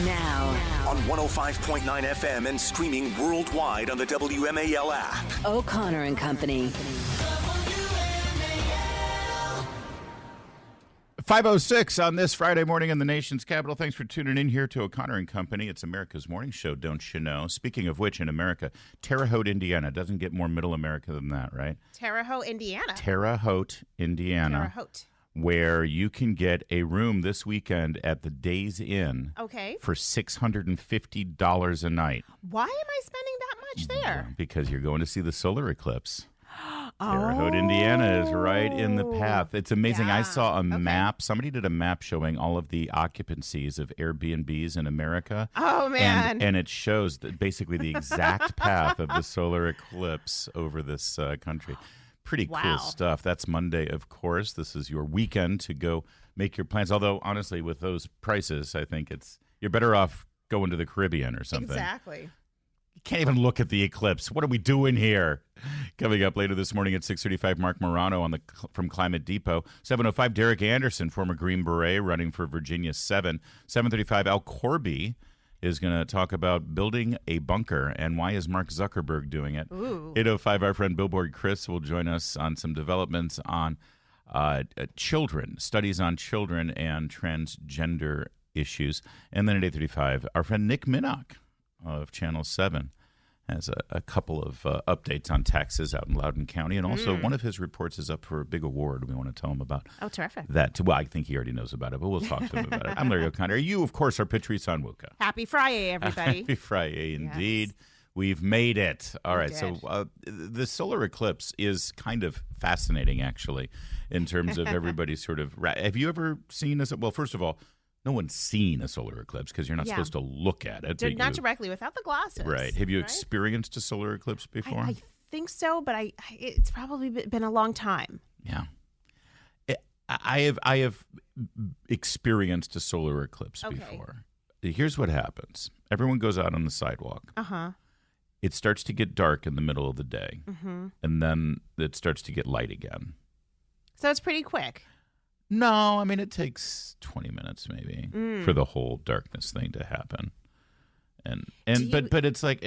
Now on 105.9 FM and streaming worldwide on the WMAL app. O'Connor and Company. 5:06 on this Friday morning in the nation's capital. Thanks for tuning in here to O'Connor and Company. It's America's morning show, don't you know? Speaking of which, in America, Terre Haute, Indiana. Doesn't get more middle America than that, right? Terre Haute, Indiana. Terre Haute, Indiana. Terre Haute. Where you can get a room this weekend at the Days Inn for $650 a night. Why am I spending that much there? Because you're going to see the solar eclipse. Terre Haute, Indiana is right in the path. It's amazing. Yeah. I saw a map. Somebody did a map showing all of the occupancies of Airbnbs in America. Oh, man. And it shows that basically the exact path of the solar eclipse over this country. Pretty cool stuff. That's Monday, of course. This is your weekend to go make your plans. Although, honestly, with those prices, I think you're better off going to the Caribbean or something. Exactly. You can't even look at the eclipse. What are we doing here? Coming up later this morning at 6:35, Mark Morano from Climate Depot. 7:05, Derek Anderson, former Green Beret, running for Virginia 7. 7:35, Al Corby is going to talk about building a bunker and why is Mark Zuckerberg doing it. 8:05, our friend Billboard Chris will join us on some developments on children, studies on children and transgender issues. And then at 8:35, our friend Nick Minnock of Channel 7 has a couple of updates on taxes out in Loudoun County. And also one of his reports is up for a big award. We want to tell him about terrific. That, too. Well, I think he already knows about it, but we'll talk to him about it. I'm Larry O'Connor. You, of course, are Patrice Onwuka. Happy Friday, everybody. Happy Friday, indeed. Yes. We've made it. All right, so the solar eclipse is kind of fascinating, actually, in terms of everybody's sort of... Have you ever seen this? Well, first of all, no one's seen a solar eclipse because you're not supposed to look at it. Not directly, without the glasses. Right. Have you experienced a solar eclipse before? I think so, but it's probably been a long time. Yeah. I have experienced a solar eclipse before. Here's what happens. Everyone goes out on the sidewalk. It starts to get dark in the middle of the day, and then it starts to get light again. So it's pretty quick. No, I mean, it takes 20 minutes maybe for the whole darkness thing to happen. But it's like...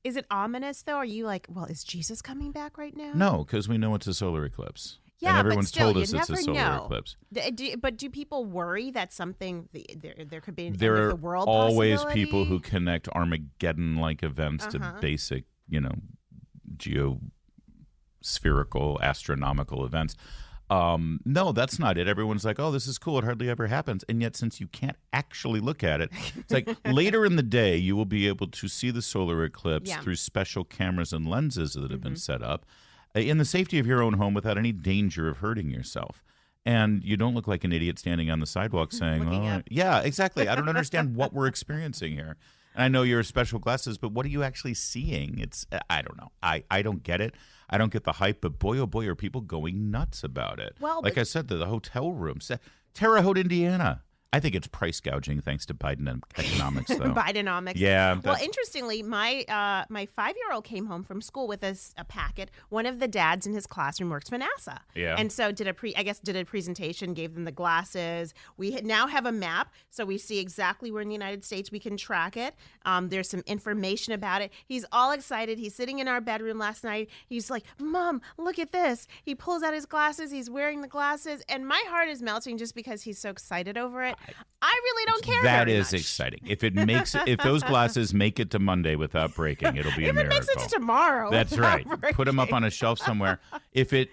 Is it ominous, though? Are you like, well, is Jesus coming back right now? No, because we know it's a solar eclipse. Yeah, and everyone's but still, told us it's a solar eclipse. But do people worry that something there could be an there end of are the world always possibility? people who connect Armageddon-like events to basic, geospherical, astronomical events. No, that's not it. Everyone's like, oh, this is cool. It hardly ever happens. And yet, since you can't actually look at it, it's like later in the day, you will be able to see the solar eclipse through special cameras and lenses that have been set up in the safety of your own home without any danger of hurting yourself. And you don't look like an idiot standing on the sidewalk saying, oh, yeah, exactly. I don't understand what we're experiencing here. And I know your special glasses, but what are you actually seeing? I don't know. I don't get it. I don't get the hype, but boy, oh boy, are people going nuts about it. Well, like I said, the hotel rooms, Terre Haute, Indiana. I think it's price gouging thanks to Biden economics, though. Bidenomics. Yeah. Well, interestingly, my 5-year-old came home from school with a packet. One of the dads in his classroom works for NASA. Yeah. And so did a presentation, gave them the glasses. We now have a map, so we see exactly where in the United States we can track it. There's some information about it. He's all excited. He's sitting in our bedroom last night. He's like, Mom, look at this. He pulls out his glasses. He's wearing the glasses. And my heart is melting just because he's so excited over it. I really don't care. That very is much. exciting. If those glasses make it to Monday without breaking, it'll be a miracle. If it makes it to tomorrow, that's right. Breaking. Put them up on a shelf somewhere. If it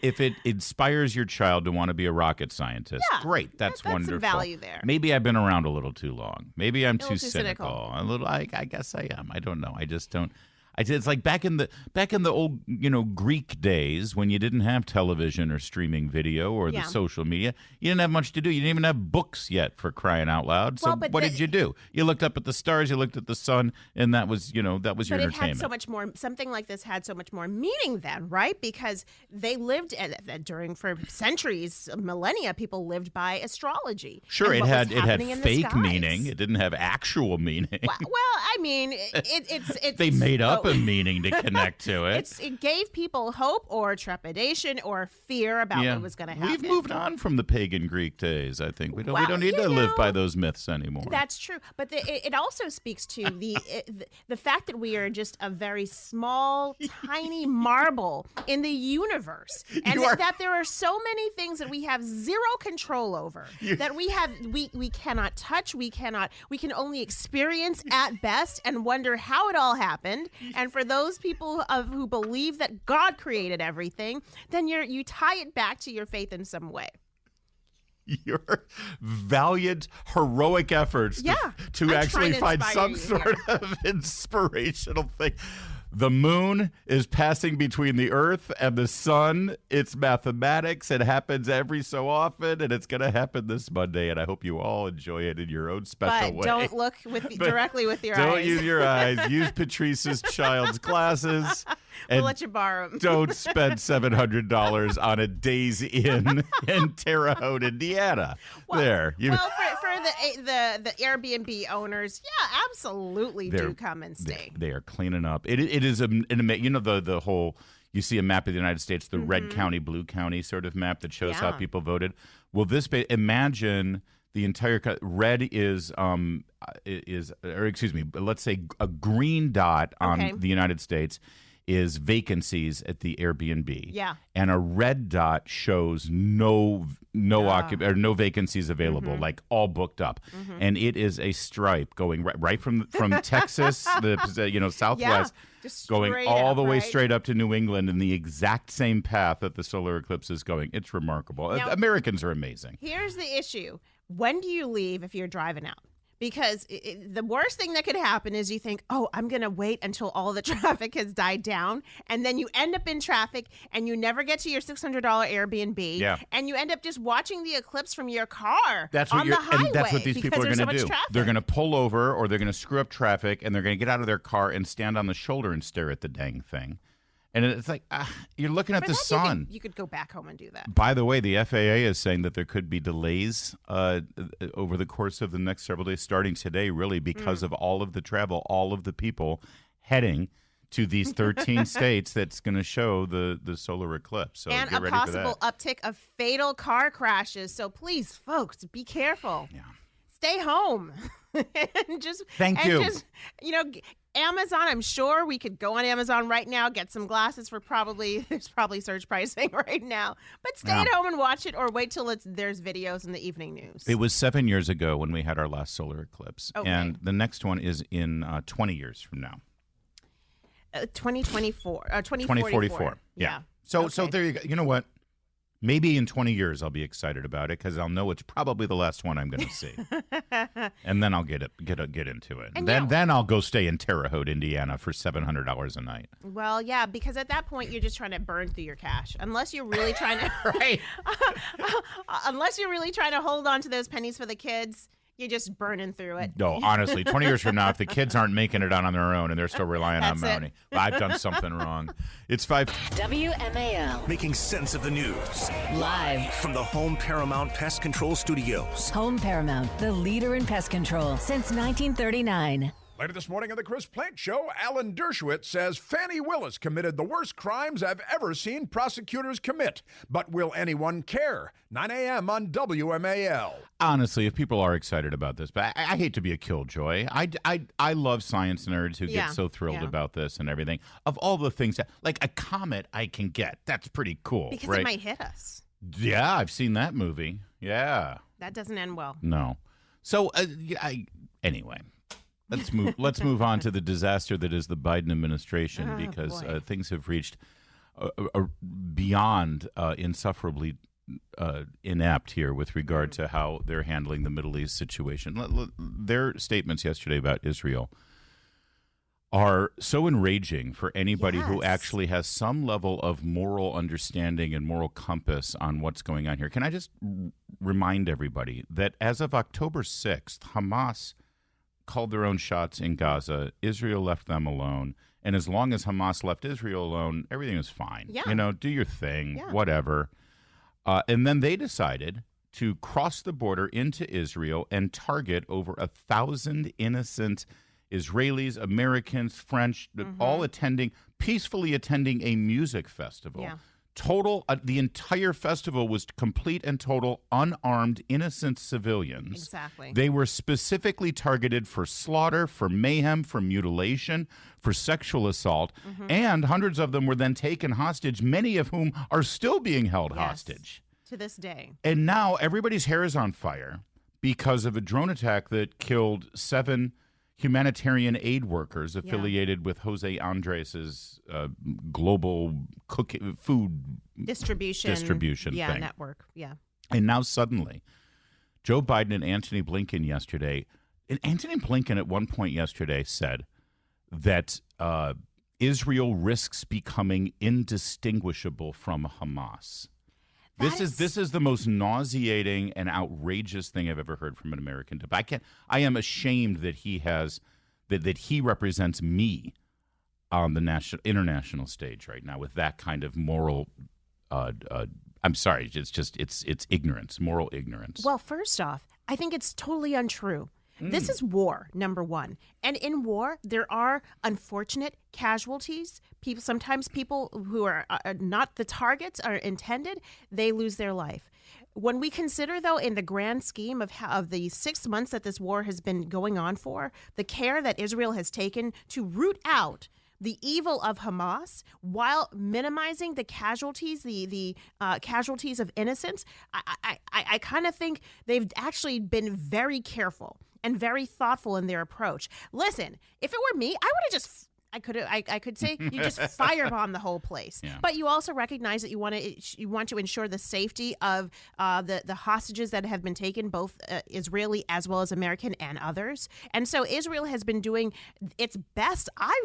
inspires your child to want to be a rocket scientist, great. That's wonderful. Some value there. Maybe I've been around a little too long. Maybe I'm too cynical. A little. I guess I am. I don't know. I just don't. It's like back in the old Greek days when you didn't have television or streaming video or the social media. You didn't have much to do. You didn't even have books yet, for crying out loud. So what did you do? You looked up at the stars. You looked at the sun, and that was your entertainment. But it had so much more. Something like this had so much more meaning then, right? Because they lived for centuries, millennia. People lived by astrology. Sure, it had fake skies. meaning. It didn't have actual meaning. Well, I mean, it's they made up a meaning to connect to it. It gave people hope or trepidation or fear about what was going to happen. We've moved on from the pagan Greek days, I think. We don't need to live by those myths anymore. That's true. But it also speaks to the fact that we are just a very small, tiny marble in the universe. And that there are so many things that we have zero control over, that we cannot touch, we can only experience at best and wonder how it all happened. And for those people who believe that God created everything, then you tie it back to your faith in some way. Your valiant, heroic efforts to actually find some sort of inspirational thing. The moon is passing between the earth and the sun. It's mathematics. It happens every so often, and it's going to happen this Monday, and I hope you all enjoy it in your own special way. But don't look directly with your eyes. Don't use your eyes. Use Patrice's child's glasses. We'll let you borrow them. Don't spend $700 on a Days Inn in Terre Haute, Indiana. For the Airbnb owners, absolutely do come and stay. They are cleaning up. It is an amazing, the whole, you see a map of the United States, the red county, blue county sort of map that shows how people voted. Well, imagine the entire red is let's say a green dot on the United States is vacancies at the Airbnb. Yeah. And a red dot shows no vacancies available, like all booked up. And it is a stripe going right from Texas, the Southwest, going all the way straight up to New England in the exact same path that the solar eclipse is going. It's remarkable. Now, Americans are amazing. Here's the issue. When do you leave if you're driving out? Because the worst thing that could happen is you think, I'm going to wait until all the traffic has died down. And then you end up in traffic and you never get to your $600 Airbnb. Yeah. And you end up just watching the eclipse from your car the highway. And that's what these people are going to do. Traffic. They're going to pull over or they're going to screw up traffic and they're going to get out of their car and stand on the shoulder and stare at the dang thing. And it's like, you're looking at the sun. You could go back home and do that. By the way, the FAA is saying that there could be delays over the course of the next several days, starting today, really, because of all of the travel, all of the people heading to these 13 states that's going to show the solar eclipse. So and get ready for that. And a possible uptick of fatal car crashes. So please, folks, be careful. Yeah. Stay home. Thank you. Amazon, I'm sure we could go on Amazon right now, get some glasses for there's probably surge pricing right now. But stay at home and watch it or wait till there's videos in the evening news. It was 7 years ago when we had our last solar eclipse. Okay. And the next one is in 20 years from now. 2044. 2044. Yeah. So there you go. You know what? Maybe in 20 years I'll be excited about it because I'll know it's probably the last one I'm going to see, and then I'll get into it. And then I'll go stay in Terre Haute, Indiana, for $700 a night. Well, yeah, because at that point you're just trying to burn through your cash, unless you're really trying to unless you're really trying to hold on to those pennies for the kids. You're just burning through it. No, honestly, 20 years from now, if the kids aren't making it on their own and they're still relying on money, I've done something wrong. It's 5 WMAL. Making sense of the news. Live from the Home Paramount Pest Control Studios. Home Paramount, the leader in pest control since 1939. Later this morning on the Chris Plante Show, Alan Dershowitz says Fannie Willis committed the worst crimes I've ever seen prosecutors commit. But will anyone care? 9 a.m. on WMAL. Honestly, if people are excited about this, but I hate to be a killjoy. I love science nerds who get so thrilled about this and everything. Of all the things, that, like a comet I can get, that's pretty cool. Because it might hit us. Yeah, I've seen that movie. Yeah. That doesn't end well. No. So, anyway. Let's move on to the disaster that is the Biden administration because things have reached beyond insufferably inept here with regard to how they're handling the Middle East situation. Their statements yesterday about Israel are so enraging for anybody who actually has some level of moral understanding and moral compass on what's going on here. Can I just remind everybody that as of October 6th, Hamas called their own shots in Gaza. Israel left them alone. And as long as Hamas left Israel alone, everything was fine. Yeah. Do your thing, whatever. And then they decided to cross the border into Israel and target over 1,000 innocent Israelis, Americans, French, all peacefully attending a music festival. Yeah. Total, the entire festival was complete and total unarmed, innocent civilians. Exactly. They were specifically targeted for slaughter, for mayhem, for mutilation, for sexual assault, and hundreds of them were then taken hostage, many of whom are still being held hostage. To this day. And now everybody's hair is on fire because of a drone attack that killed 7 humanitarian aid workers affiliated with Jose Andres's global food distribution thing. Network. Yeah. And now suddenly, Joe Biden and Antony Blinken yesterday, and Antony Blinken at one point yesterday said that Israel risks becoming indistinguishable from Hamas. This is the most nauseating and outrageous thing I've ever heard from an American. I am ashamed that he represents me on the international stage right now with that kind of moral. I'm sorry, it's ignorance, moral ignorance. Well, first off, I think it's totally untrue. This is war, number one. And in war, there are unfortunate casualties. Sometimes people who are not the targets are intended, they lose their life. When we consider, though, in the grand scheme of the 6 months that this war has been going on for, the care that Israel has taken to root out the evil of Hamas while minimizing the casualties, the casualties of innocence, I kind of think they've actually been very careful and very thoughtful in their approach. Listen, if it were me, I would have just I could say you just firebomb the whole place. Yeah. But you also recognize that you want to ensure the safety of the hostages that have been taken, both Israeli as well as American and others. And so Israel has been doing its best, I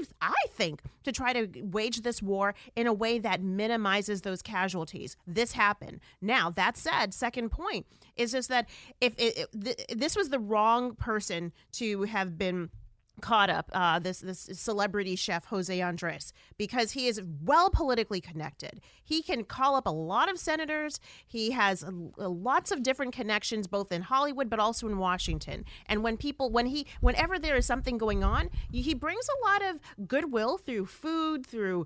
think, to try to wage this war in a way that minimizes those casualties. This happened. Now, that said, second point is just that if this was the wrong person to have been caught up, this celebrity chef Jose Andres, because he is well politically connected. He can call up a lot of senators. He has lots of different connections, both in Hollywood but also in Washington. And whenever there is something going on, he brings a lot of goodwill through food, through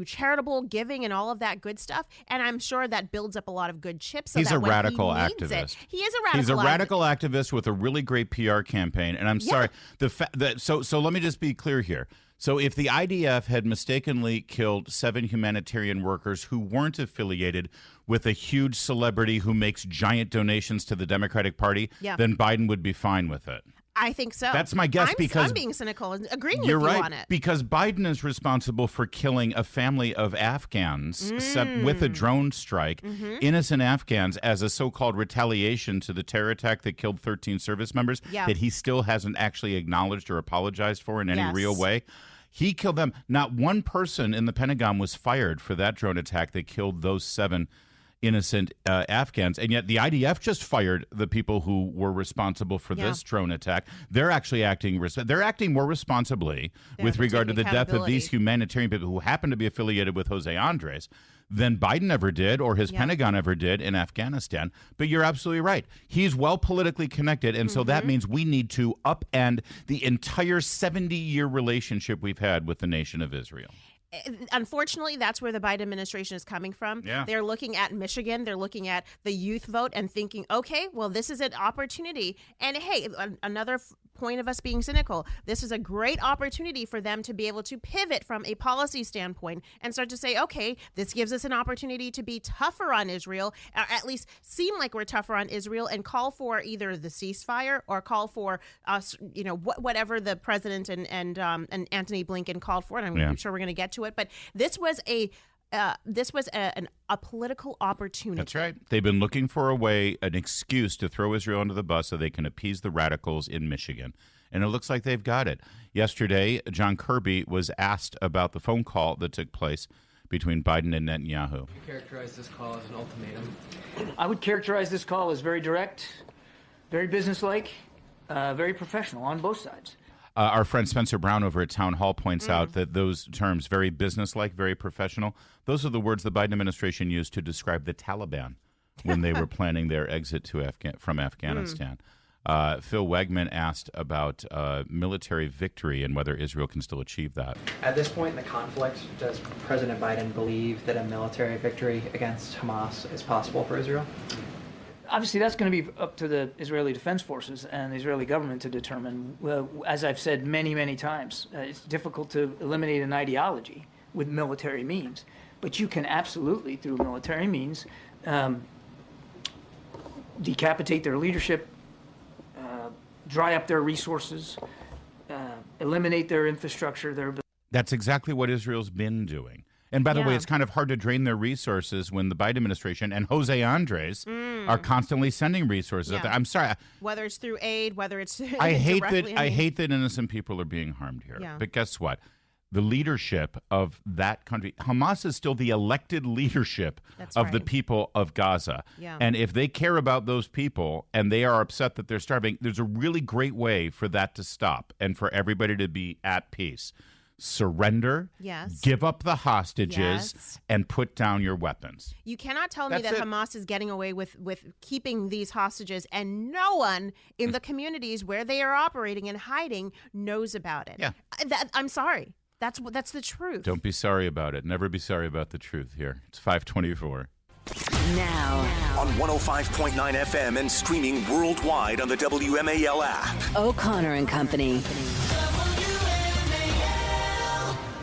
charitable giving, and all of that good stuff. And I'm sure that builds up a lot of good chips. So he's that a when radical he needs activist. He is a radical. He's a radical activist with a really great PR campaign. And I'm sorry, so let me just be clear here. So if the IDF had mistakenly killed 7 humanitarian workers who weren't affiliated with a huge celebrity who makes giant donations to the Democratic Party, then Biden would be fine with it. I think so. That's my guess because I'm being cynical and agreeing with you right, on it. Because Biden is responsible for killing a family of Afghans with a drone strike, innocent Afghans, as a so-called retaliation to the terror attack that killed 13 service members that he still hasn't actually acknowledged or apologized for in any real way. He killed them. Not one person in the Pentagon was fired for that drone attack that killed those 7 innocent Afghans, and yet the IDF just fired the people who were responsible for this drone attack. They're actually acting more responsibly with regard to the death of these humanitarian people who happen to be affiliated with Jose Andres than Biden ever did or his Pentagon ever did in Afghanistan. But you're absolutely right. He's well politically connected, and so that means we need to upend the entire 70-year relationship we've had with the nation of Israel. Unfortunately, that's where the Biden administration is coming from. Yeah. They're looking at Michigan. They're looking at the youth vote and thinking, okay, well, this is an opportunity. And hey, another point of us being cynical, this is a great opportunity for them to be able to pivot from a policy standpoint and start to say, okay, this gives us an opportunity to be tougher on Israel, or at least seem like we're tougher on Israel, and call for either the ceasefire or call for whatever the president and Antony Blinken called for. And I'm sure we're going to get to it, but this was a political opportunity. That's right. They've been looking for an excuse to throw Israel under the bus so they can appease the radicals in Michigan. And it looks like they've got it. Yesterday, John Kirby was asked about the phone call that took place between Biden and Netanyahu. Would you characterize this call as an ultimatum? I would characterize this call as very direct, very businesslike, very professional on both sides. Our friend Spencer Brown over at Town Hall points out that those terms, very businesslike, very professional, those are the words the Biden administration used to describe the Taliban when they were planning their exit from Afghanistan. Phil Wegman asked about military victory and whether Israel can still achieve that. At this point in the conflict, does President Biden believe that a military victory against Hamas is possible for Israel? Obviously, that's going to be up to the Israeli Defense Forces and the Israeli government to determine. As I've said many, many times, it's difficult to eliminate an ideology with military means. But you can absolutely, through military means, decapitate their leadership, dry up their resources, eliminate their infrastructure. That's exactly what Israel's been doing. And by the way, it's kind of hard to drain their resources when the Biden administration and Jose Andres are constantly sending resources. Yeah. I'm sorry. Whether it's through aid, whether it's I hate that innocent people are being harmed here. Yeah. But guess what? The leadership of that country, Hamas is still the elected leadership of the people of Gaza. Yeah. And if they care about those people and they are upset that they're starving, there's a really great way for that to stop and for everybody to be at peace. Surrender, give up the hostages, and put down your weapons. You cannot tell me that Hamas is getting away with keeping these hostages and no one in the communities where they are operating and hiding knows about it. Yeah. I'm sorry. That's the truth. Don't be sorry about it. Never be sorry about the truth here. It's 524. Now. On 105.9 FM and streaming worldwide on the WMAL app. O'Connor and Company.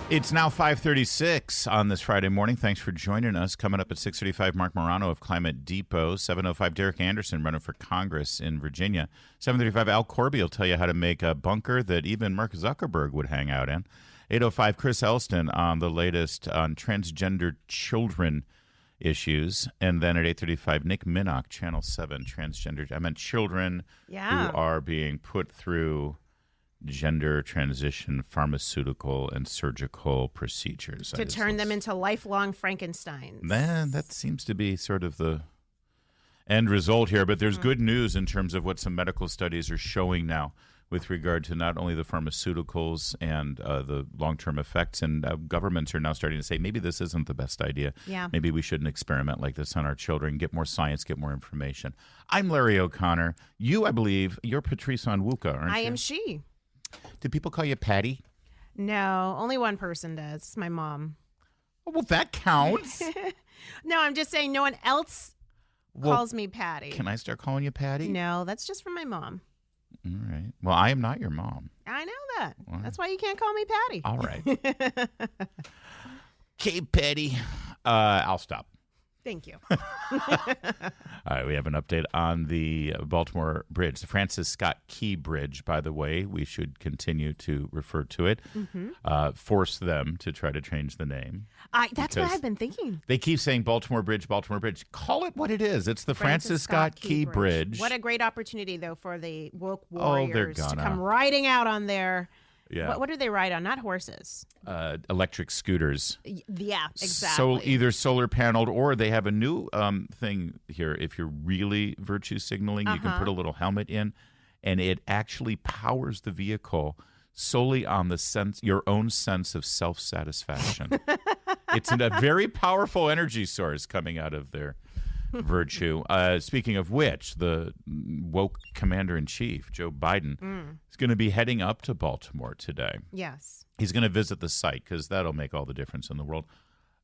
It's now 5:36 on this Friday morning. Thanks for joining us. Coming up at 6:35, Mark Morano of Climate Depot. 7:05, Derek Anderson running for Congress in Virginia. 7:35, Al Corby will tell you how to make a bunker that even Mark Zuckerberg would hang out in. 8:05, Chris Elston on the latest on transgender children issues. And then at 8:35, Nick Minnock, Channel 7, transgender. I meant children who are being put through gender transition, pharmaceutical, and surgical procedures. To turn them into lifelong Frankensteins. Man, that seems to be sort of the end result here. But there's good news in terms of what some medical studies are showing now with regard to not only the pharmaceuticals and the long-term effects. And governments are now starting to say, maybe this isn't the best idea. Yeah. Maybe we shouldn't experiment like this on our children. Get more science, get more information. I'm Larry O'Connor. You, I believe, you're Patrice Onwuka, aren't you? I am she. Do people call you Patty? No, only one person does. It's my mom. Well, that counts. No, I'm just saying no one else calls me Patty. Can I start calling you Patty? No, that's just from my mom. All right. Well, I am not your mom. I know that. That's why you can't call me Patty. All right. Okay, Patty. I'll stop. Thank you. All right, we have an update on the Baltimore Bridge, the Francis Scott Key Bridge, by the way. We should continue to refer to it, force them to try to change the name. That's what I've been thinking. They keep saying Baltimore Bridge, Baltimore Bridge. Call it what it is. It's the Francis Scott Key Bridge. What a great opportunity, though, for the woke warriors to gonna. come riding out on their... Yeah. What do they ride on? Not horses. Electric scooters. Yeah, exactly. So either solar paneled or they have a new thing here. If you're really virtue signaling, you can put a little helmet in, and it actually powers the vehicle solely on your own sense of self-satisfaction. It's a very powerful energy source coming out of their virtue. Speaking of which, the woke commander-in-chief, Joe Biden, is going to be heading up to Baltimore today. Yes. He's going to visit the site because that'll make all the difference in the world.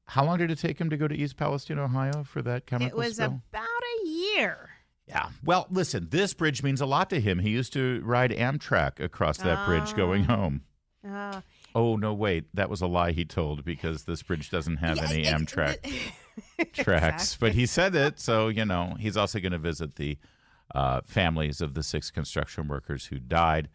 How long did it take him to go to East Palestine, Ohio for that chemical spill? It was about a year. Yeah. Well, listen, this bridge means a lot to him. He used to ride Amtrak across that bridge going home. Oh, no, wait. That was a lie he told because this bridge doesn't have any Amtrak tracks. Exactly. But he said it, so, he's also going to visit the families of the 6 construction workers who died.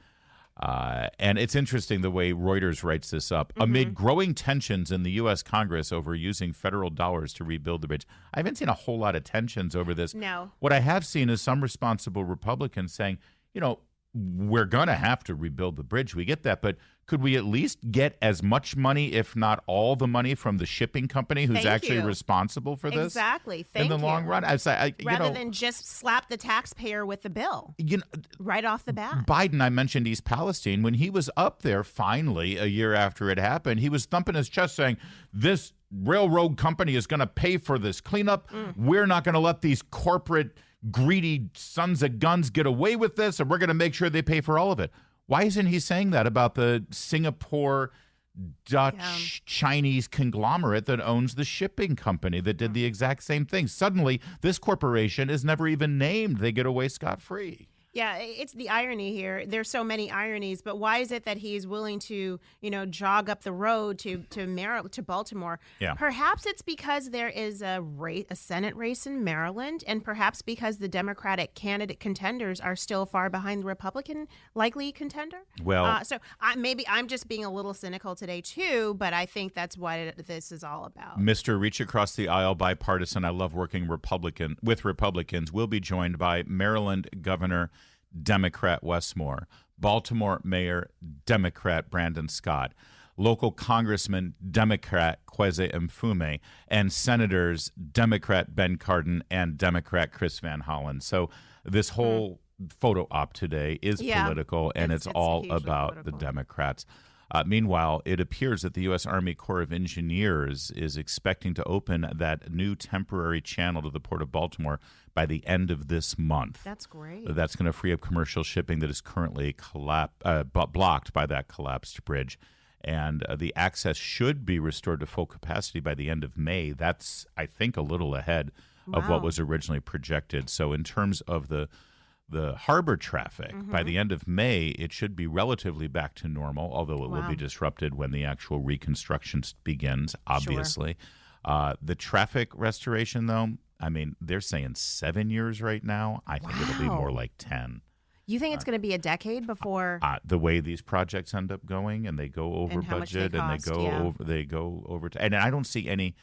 And it's interesting the way Reuters writes this up. Amid growing tensions in the U.S. Congress over using federal dollars to rebuild the bridge. I haven't seen a whole lot of tensions over this. No. What I have seen is some responsible Republicans saying, we're going to have to rebuild the bridge. We get that. But could we at least get as much money, if not all the money, from the shipping company who's actually responsible for this? Exactly. Thank you. In the long run. Rather than just slap the taxpayer with the bill right off the bat. Biden, I mentioned East Palestine. When he was up there finally a year after it happened, he was thumping his chest saying, this railroad company is going to pay for this cleanup. We're not going to let these corporate greedy sons of guns get away with this, and we're going to make sure they pay for all of it. Why isn't he saying that about the Singapore Dutch Chinese conglomerate that owns the shipping company that did the exact same thing? Suddenly, this corporation is never even named. They get away scot-free. Yeah, it's the irony here. There's so many ironies, but why is it that he's willing to, jog up the road to Baltimore? Yeah. Perhaps it's because there is a Senate race in Maryland, and perhaps because the Democratic candidate contenders are still far behind the Republican likely contender. Well, maybe I'm just being a little cynical today too, but I think that's what this is all about. Mr. Reach Across the Aisle bipartisan, I love working with Republicans. We'll be joined by Maryland Governor Democrat Westmore, Baltimore Mayor Democrat Brandon Scott, local Congressman Democrat Kwesi Mfume, and Senators Democrat Ben Cardin and Democrat Chris Van Hollen. So this whole photo op today is political, and it's all about the Democrats. Meanwhile, it appears that the U.S. Army Corps of Engineers is expecting to open that new temporary channel to the Port of Baltimore by the end of this month. That's great. That's going to free up commercial shipping that is currently blocked by that collapsed bridge. And the access should be restored to full capacity by the end of May. That's, I think, a little ahead of what was originally projected. So in terms of the harbor traffic, by the end of May, it should be relatively back to normal, although it will be disrupted when the actual reconstruction begins, obviously. Sure. The traffic restoration, though, I mean, they're saying 7 years right now. I think it'll be more like 10. You think it's going to be a decade before the way these projects end up going, and they go over budget, and they go over, and I don't see any.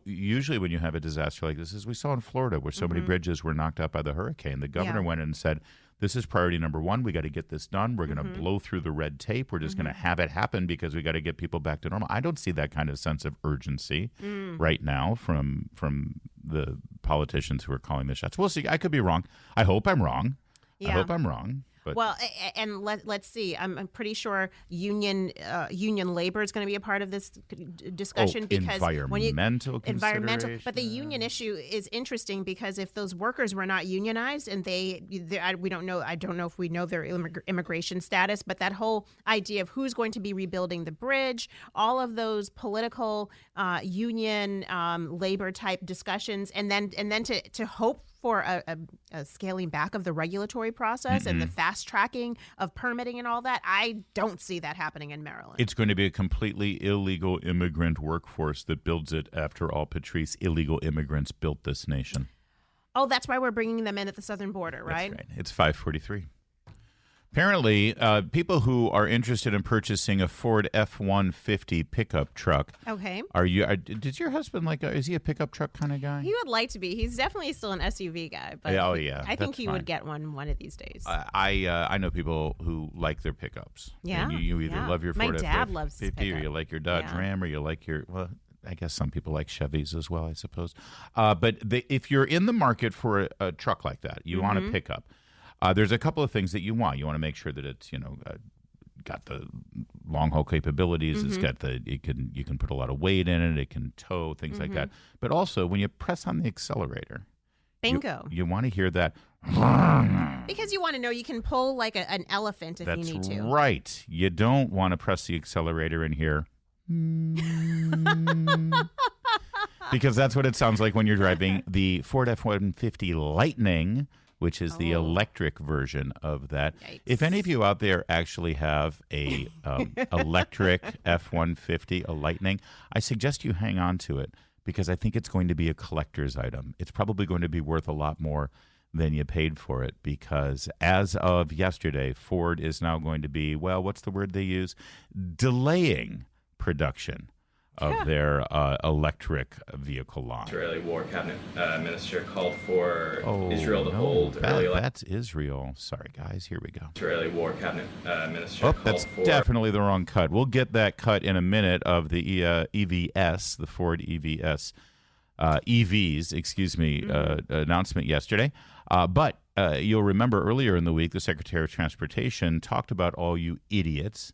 Usually when you have a disaster like this, as we saw in Florida, where so many bridges were knocked out by the hurricane, the governor went in and said, this is priority number one. We got to get this done. We're going to blow through the red tape. We're just going to have it happen because we got to get people back to normal. I don't see that kind of sense of urgency right now from the politicians who are calling the shots. We'll see. I could be wrong. I hope I'm wrong. Yeah. I hope I'm wrong. But. Well, and let's see. I'm pretty sure union labor is going to be a part of this discussion because environmental. But the union issue is interesting because if those workers were not unionized and we don't know. I don't know if we know their immigration status, but that whole idea of who's going to be rebuilding the bridge, all of those political union labor type discussions, and then to hope for a scaling back of the regulatory process and the fast tracking of permitting and all that. I don't see that happening in Maryland. It's going to be a completely illegal immigrant workforce that builds it. After all, Patrice, illegal immigrants built this nation. Oh, that's why we're bringing them in at the southern border, right? That's right. It's 543. Apparently, people who are interested in purchasing a Ford F-150 pickup truck. Okay. Does your husband is he a pickup truck kind of guy? He would like to be. He's definitely still an SUV guy. But I think he would get one of these days. I know people who like their pickups. Yeah. And you either love your Ford F-150 loves his or you like your Dodge Ram, or you like your, well, I guess some people like Chevys as well, I suppose. But if you're in the market for a truck like that, you want a pickup. There's a couple of things that you want. You want to make sure that it's got the long haul capabilities. It's got you can put a lot of weight in it. It can tow things like that. But also when you press on the accelerator, bingo, you want to hear that because you want to know you can pull like an elephant if you need to. That's right. You don't want to press the accelerator and hear. Because that's what it sounds like when you're driving the Ford F-150 Lightning, which is the electric version of that. Yikes. If any of you out there actually have a electric F-150, a Lightning, I suggest you hang on to it because I think it's going to be a collector's item. It's probably going to be worth a lot more than you paid for it because as of yesterday, Ford is now going to be, well, what's the word they use? Delaying production of their electric vehicle line. Israeli War Cabinet Minister called for Israel to hold early elections. That's Israel. Sorry, guys. Here we go. Israeli War Cabinet Minister called that's for... definitely the wrong cut. We'll get that cut in a minute of the EVS, the Ford EVS, EVs, announcement yesterday. But you'll remember earlier in the week, the Secretary of Transportation talked about all you idiots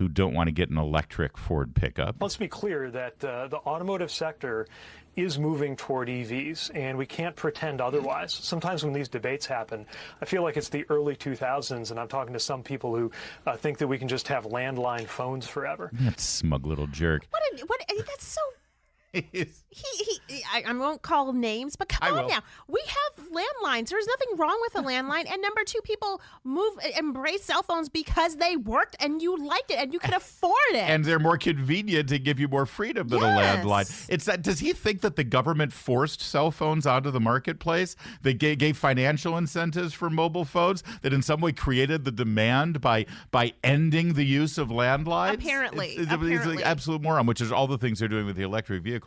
who don't want to get an electric Ford pickup. Let's be clear that the automotive sector is moving toward EVs, and we can't pretend otherwise. Sometimes when these debates happen, I feel like it's the early 2000s, and I'm talking to some people who think that we can just have landline phones forever. That smug little jerk. That's so... I won't call names, but come on now. We have landlines. There's nothing wrong with a landline. And number two, people embrace cell phones because they worked and you liked it and you could afford it. And they're more convenient to give you more freedom than a landline. It's that. Does he think that the government forced cell phones onto the marketplace? They gave financial incentives for mobile phones that in some way created the demand by ending the use of landlines? Apparently. It's an absolute moron, which is all the things they're doing with the electric vehicles.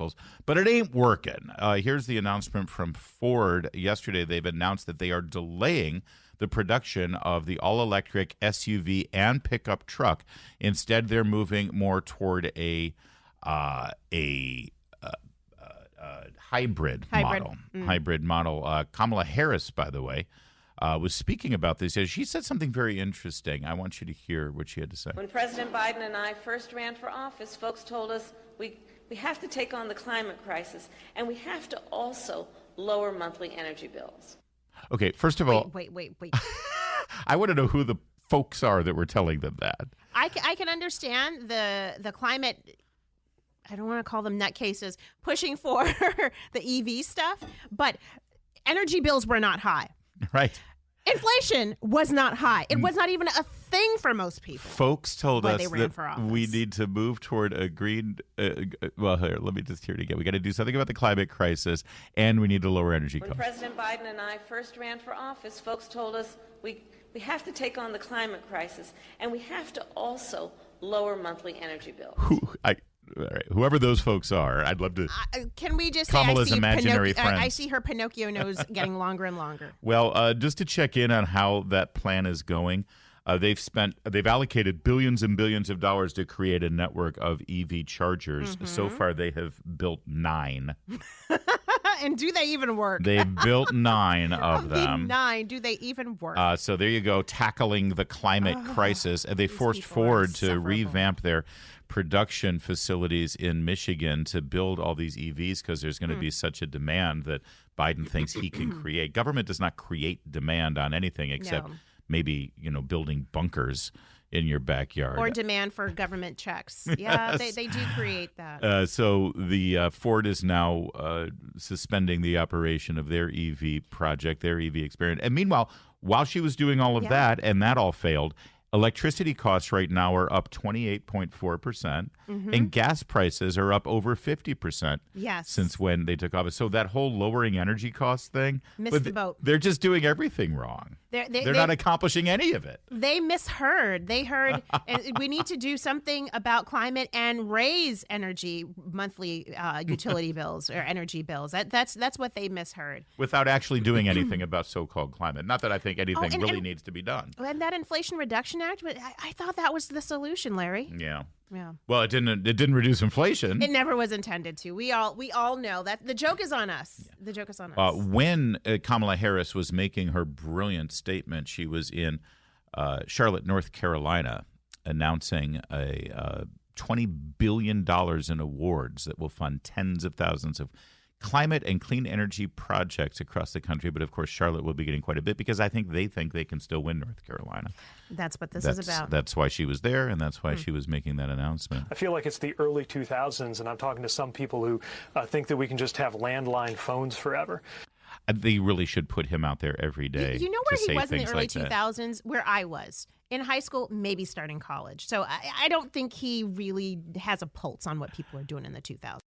But it ain't working. Here's the announcement from Ford. Yesterday, they've announced that they are delaying the production of the all-electric SUV and pickup truck. Instead, they're moving more toward a hybrid model. Hybrid model. Kamala Harris, by the way, was speaking about this. She said something very interesting. I want you to hear what she had to say. When President Biden and I first ran for office, folks told us we have to take on the climate crisis, and we have to also lower monthly energy bills. Okay, first of all... Wait. I want to know who the folks are that were telling them that. I can understand the climate... I don't want to call them nutcases, pushing for the EV stuff, but energy bills were not high. Right. Inflation was not high. It was not even a thing for most people. Folks told us that we need to move toward a green... well, here, let me just hear it again. We got to do something about the climate crisis, and we need to lower energy costs. When President Biden and I first ran for office, folks told us we have to take on the climate crisis, and we have to also lower monthly energy bills. All right, whoever those folks are, I'd love to. Can we just Kamala's say imaginary friends. I see her Pinocchio nose getting longer and longer. Well, just to check in on how that plan is going, they've allocated billions and billions of dollars to create a network of EV chargers. Mm-hmm. So far, they have built 9. And do they even work? They've built 9 of them. 9. Do they even work? So there you go, tackling the climate crisis. And they forced Ford to revamp their production facilities in Michigan to build all these EVs because there's going to be such a demand that Biden thinks he can create. Government does not create demand on anything except maybe, building bunkers in your backyard. Or demand for government checks. Yeah, they do create that. So the Ford is now suspending the operation of their EV project, their EV experiment. And meanwhile, while she was doing all of that and that all failed, electricity costs right now are up 28.4%, and gas prices are up over 50% since when they took office. So that whole lowering energy costs thing, missed the boat. They're just doing everything wrong. They're not accomplishing any of it. They misheard. They heard we need to do something about climate and raise energy monthly utility bills or energy bills. That's what they misheard. Without actually doing anything about so-called climate. Not that I think anything really needs to be done. And that Inflation Reduction Act, I thought that was the solution, Larry. Yeah. Yeah. Well, it didn't reduce inflation. It never was intended to. We all know that the joke is on us. Yeah. The joke is on us. When Kamala Harris was making her brilliant statement, she was in Charlotte, North Carolina, announcing a $20 billion in awards that will fund tens of thousands of climate and clean energy projects across the country. But of course, Charlotte will be getting quite a bit because I think they can still win North Carolina. That's what this is about. That's why she was there, and that's why she was making that announcement. I feel like it's the early 2000s, and I'm talking to some people who think that we can just have landline phones forever. They really should put him out there every day. You know where he was in the early 2000s? Where I was. In high school, maybe starting college. So I don't think he really has a pulse on what people are doing in the 2000s.